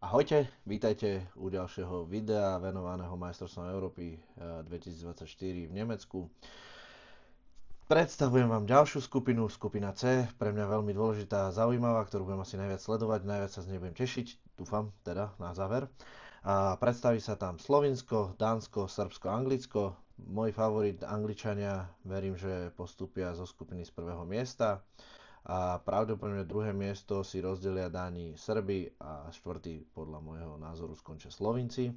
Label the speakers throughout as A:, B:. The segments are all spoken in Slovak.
A: Ahojte, vítajte u ďalšieho videa venovaného majstrovstvom Európy 2024 v Nemecku. Predstavujem vám ďalšiu skupinu, skupina C, pre mňa veľmi dôležitá a zaujímavá, ktorú budem asi najviac sledovať, najviac sa z nej budem tešiť, dúfam, teda na záver. A predstaví sa tam Slovinsko, Dánsko, Srbsko, Anglicko. Môj favorit Angličania, verím, že postúpia zo skupiny z prvého miesta a pravdepodobne druhé miesto si rozdelia Dáni Srby a štvrtý podľa môjho názoru skončia Slovinci.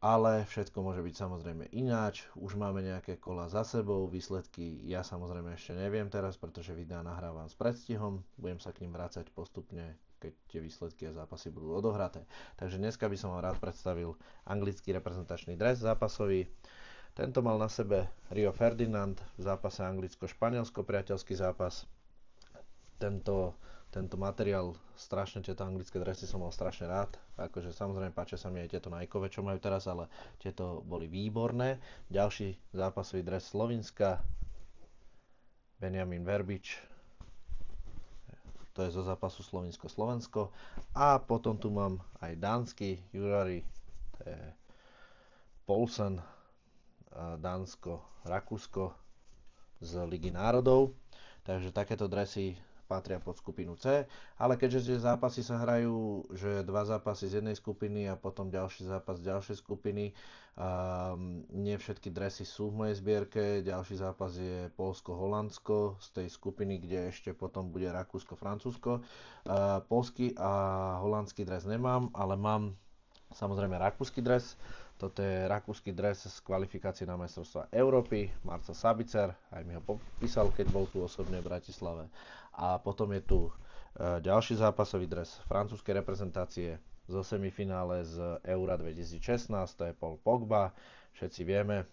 A: Ale všetko môže byť samozrejme ináč, už máme nejaké kola za sebou, výsledky ja samozrejme ešte neviem teraz, pretože videá nahrávam s predstihom, budem sa k ním vrácať postupne, keď tie výsledky a zápasy budú odohraté. Takže dneska by som vám rád predstavil anglický reprezentačný dres zápasový. Tento mal na sebe Rio Ferdinand v zápase Anglicko-Španielsko, priateľský zápas. Tento materiál, strašne tieto anglické dresy som mal strašne rád. Akože samozrejme páčia sa mi aj tieto Nikeové, čo majú teraz, ale tieto boli výborné. Ďalší zápasový dres Slovinska, Benjamin Verbič, to je zo zápasu Slovinsko-Slovensko. A potom tu mám aj dánsky Jurari, to je Poulsen, Dánsko-Rakúsko z Ligy národov. Takže takéto dresy patria pod skupinu C, ale keďže tie zápasy sa hrajú, že dva zápasy z jednej skupiny a potom ďalší zápas z ďalšej skupiny, nie všetky dresy sú v mojej zbierke, ďalší zápas je Poľsko-Holandsko z tej skupiny, kde ešte potom bude Rakúsko-Francúzsko. Poľský a holandský dres nemám, ale mám samozrejme rakúsky dres. Toto je rakúsky dres z kvalifikácie na majstrovstvá Európy, Marcel Sabitzer, aj mi ho popísal, keď bol tu osobne v Bratislave. A potom je tu ďalší zápasový dres francúzskej reprezentácie zo semifinále z Eura 2016, to je Paul Pogba. Všetci vieme,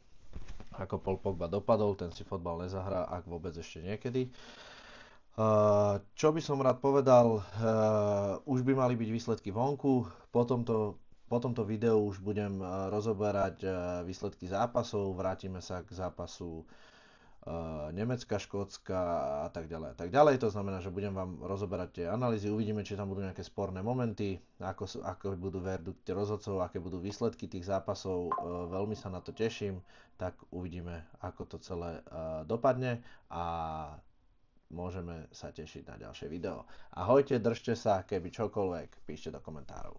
A: ako Paul Pogba dopadol, ten si fotbal nezahrá, ak vôbec ešte niekedy. Čo by som rád povedal, už by mali byť výsledky vonku, po tomto videu už budem rozoberať výsledky zápasov, vrátime sa k zápasu Nemecka, Škótska a tak ďalej a tak ďalej. To znamená, že budem vám rozoberať tie analýzy, uvidíme, či tam budú nejaké sporné momenty, ako budú verdikty rozhodcov, aké budú výsledky tých zápasov. Veľmi sa na to teším, tak uvidíme, ako to celé dopadne a môžeme sa tešiť na ďalšie video. Ahojte, držte sa, keby čokoľvek, píšte do komentárov.